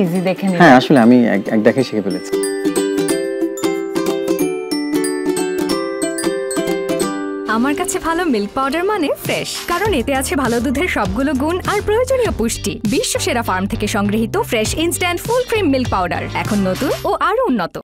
Easy দেখে নিন। হ্যাঁ আসলে আমি এক দেখে শিখে ফেলেছি। আমার কাছে ভালো মিল্ক পাউডার মানে ফ্রেশ, কারণ এতে আছে ভালো দুধের সবগুলো গুণ আর প্রয়োজনীয় পুষ্টি। বিশ্ব সেরা ফার্ম থেকে সংগৃহীত fresh instant full cream milk powder এখন নতুন ও আরো উন্নত।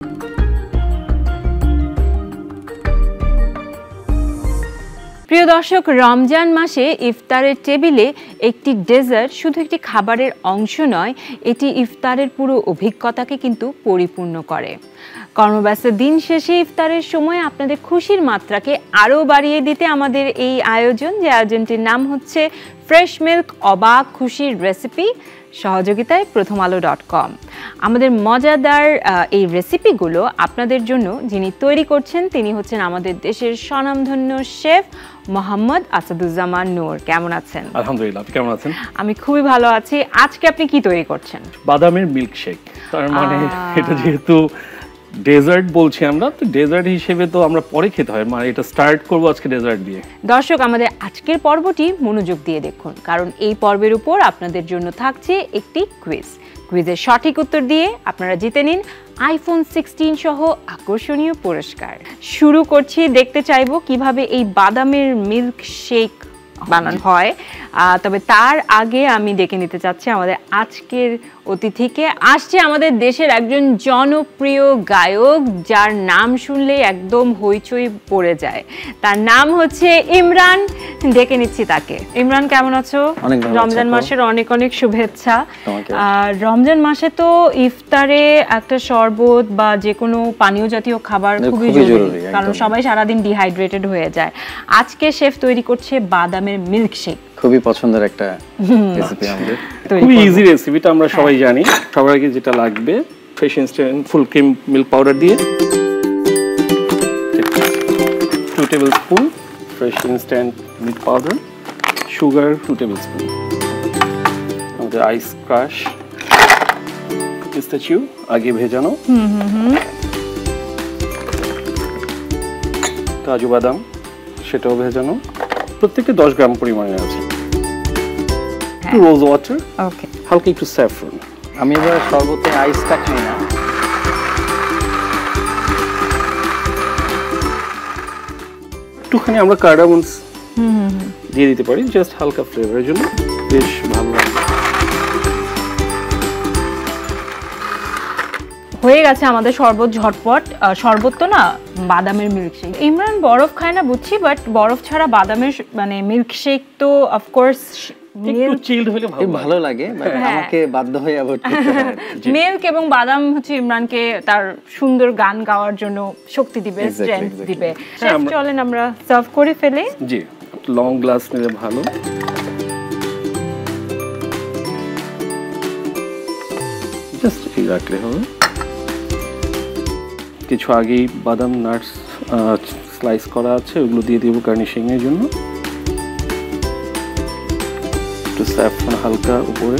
প্রিয় দর্শক, রমজান মাসে ইফতারের টেবিলে একটি ডেজার্ট শুধু একটি খাবারের অংশ নয়, এটি ইফতারের পুরো অভিজ্ঞতাকে কিন্তু পরিপূর্ণ করে। কর্মব্যস্ত দিন শেষে ইফতারের সময় আপনাদের খুশির মাত্রাকে আরও বাড়িয়ে দিতে আমাদের এই আয়োজন, যে আয়োজনটির নাম হচ্ছে ফ্রেশ মিল্ক অবাক খুশির রেসিপি, সহযোগিতায় প্রথমআলো.com। আমাদের মজাদার এই রেসিপিগুলো আপনাদের জন্য যিনি তৈরি করছেন তিনি হচ্ছেন আমাদের দেশের স্বনামধন্য শেফ মোহাম্মদ আসাদুজ্জামান নূর। কেমন আছেন? আলহামদুলিল্লাহ, আপনি কেমন আছেন? আমি খুবই ভালো আছি। আজকে আপনি কি তৈরি করছেন? বাদামের মিল্কশেক। তার মানে এটা যেহেতু ডেজার্ট বলছি আমরা, তো ডেজার্ট হিসেবে তো আমরা পরে খেতে হয়, মানে এটা স্টার্ট করব আজকে ডেজার্ট দিয়ে। দর্শক, আমাদের আজকের পর্বটি মনোযোগ দিয়ে দেখুন, কারণ এই পর্বের উপর আপনাদের জন্য থাকছে একটি কুইজ। কুইজের সঠিক উত্তর দিয়ে আপনারা জিতে নিন আইফোন 16 সহ আকর্ষণীয় পুরস্কার। শুরু করছি, দেখতে চাইবো কিভাবে এই বাদামের মিল্কশেক বানানো হয়। তবে তার আগে আমি ডেকে নিতে চাচ্ছি আমাদের আজকের অতিথিকে। আসছে আমাদের দেশের একজন জনপ্রিয় গায়ক, যার নাম শুনলে একদম হইচই পড়ে যায়। তার নাম হচ্ছে ইমরান। ডেকে নিচ্ছি তাকে। ইমরান, কেমন আছো? রমজান মাসের অনেক অনেক শুভেচ্ছা। রমজান মাসে তো ইফতারে একটা শরবত বা যে কোনো পানীয় জাতীয় খাবার খুবই জরুরি, কারণ সবাই সারাদিন ডিহাইড্রেটেড হয়ে যায়। আজকে শেফ তৈরি করছে বাদামের মিল্কশেক। খুবই পছন্দের একটা রেসিপি আমাদের। খুবই ইজি রেসিপিটা আমরা সবাই জানি। সবার আগে যেটা লাগবে, fresh instant full cream milk powder দিয়ে 2 tablespoon fresh instant milk powder, sugar 2 tablespoon, আমাদের আইস ক্রাশ পিস্তাচিও আগে ভেজানো, কাজু বাদাম সেটাও ভেজানো, প্রত্যেকটা 10 গ্রাম পরিমাণে আছে, একটু রোজ ওয়াটার, ওকে, হালকা একটু স্যাফরন। আমি এবার শরবতে আইসটা খাই না, একটুখানি আমরা কার্ডামন দিয়ে দিতে পারি, জাস্ট হালকা ফ্লেভারের জন্য, বেশ ভালো লাগে। হয়ে গেছে আমাদের শরবত ঝটপট। শরবত তো না, বাদামের মিল্কশেক। ইমরান বরফ খায় না বুঝছি, বাট বরফ ছাড়া বাদামের মানে মিল্কশেক তো অফকোর্স একটু চিলড হলে ভালো লাগে, বাট আমাকে বাধ্য হয়ে আবার মিল্ক এবং বাদাম হচ্ছে ইমরানকে তার সুন্দর গান গাওয়ার জন্য শক্তি দিবে, স্ট্রেংথ দিবে। চলেন আমরা সার্ভ করে ফেলি। জি, লং গ্লাস নিলে ভালো। জাস্ট এই রাখলে হবে। কিছু আগেই বাদাম নাটস স্লাইস করা আছে, ওগুলো দিয়ে দিব গার্নিশিং এর জন্য। একটু স্যাফরন হালকা উপরে,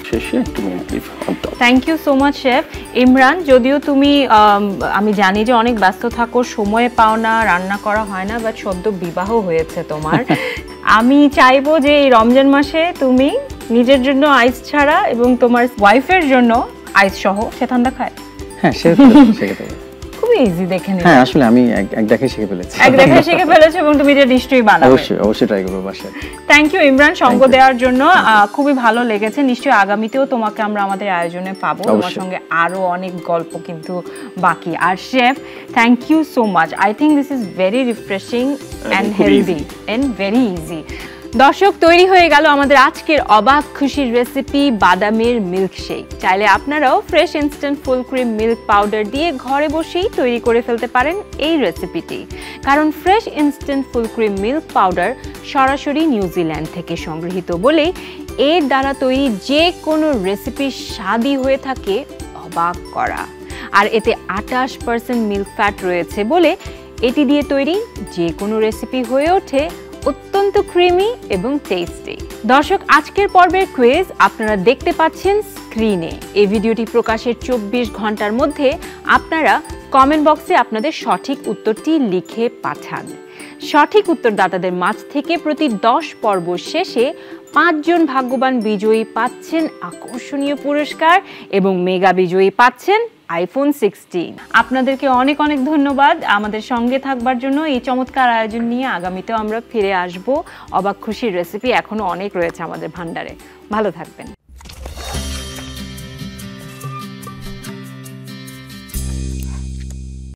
শেষে একটু mint leaf on top. Thank you so much chef. Imran, যদিও তুমি আমি জানি যে অনেক ব্যস্ত থাকো, সময় পাও না, রান্না করা হয় না, বাট সদ্য বিবাহ হয়েছে তোমার। আমি চাইবো যে এই রমজান মাসে তুমি নিজের জন্য আইস ছাড়া এবং তোমার ওয়াইফের জন্য আইস সহ, সে ঠান্ডা খায়? হ্যাঁ, সেটা খুবই ইজি দেখে নিন। হ্যাঁ আসলে আমি এক দেখে শিখে ফেলেছি। এক দেখে শিখে ফেলেছো এবং তুমি এটা নিশ্চয়ই বানাবে। অবশ্যই ট্রাই করব বাসায়। থ্যাংক ইউ ইমরান সঙ্গ দেওয়ার জন্য, খুবই ভালো লেগেছে। নিশ্চয়ই আগামীতেও তোমাকে আমরা আমাদের আয়োজনে পাবো, তোমার সঙ্গে আরো অনেক গল্প কিন্তু বাকি। আর chef, thank you so much. I think this is very refreshing and healthy and very easy. দর্শক, তৈরি হয়ে গেল আমাদের আজকের অবাক খুশির রেসিপি বাদামের মিল্কশেক। চাইলে আপনারাও fresh instant full cream milk powder দিয়ে ঘরে বসেই তৈরি করে ফেলতে পারেন এই রেসিপিটি, কারণ fresh instant full cream milk powder সরাসরি নিউজিল্যান্ড থেকে সংগৃহীত বলে এর দ্বারা তৈরি যে কোনো রেসিপির স্বাদই হয়ে থাকে অবাক করা। আর এতে 28% মিল্ক ফ্যাট রয়েছে বলে এটি দিয়ে তৈরি যে কোনো রেসিপি হয়ে ওঠে অত্যন্ত ক্রিমি এবং টেস্টি। দর্শক, আজকের পর্বের কুইজ আপনারা দেখতে পাচ্ছেন স্ক্রিনে। এই ভিডিওটি প্রকাশের 24 ঘন্টার মধ্যে আপনারা কমেন্ট বক্সে আপনাদের সঠিক উত্তরটি লিখে পাঠান। সঠিক উত্তরদাতাদের মাঝ থেকে প্রতি 10 পর্ব শেষে 5 জন ভাগ্যবান বিজয়ী পাচ্ছেন আকর্ষণীয় পুরস্কার এবং মেগা বিজয়ী পাচ্ছেন আইফোন 16। আপনাদেরকে অনেক অনেক ধন্যবাদ আমাদের সঙ্গে থাকবার জন্য। এই চমৎকার আয়োজন নিয়ে আগামীতেও আমরা ফিরে আসব। অবাক খুশির রেসিপি এখনো অনেক রয়েছে আমাদের ভান্ডারে। ভালো থাকবেন।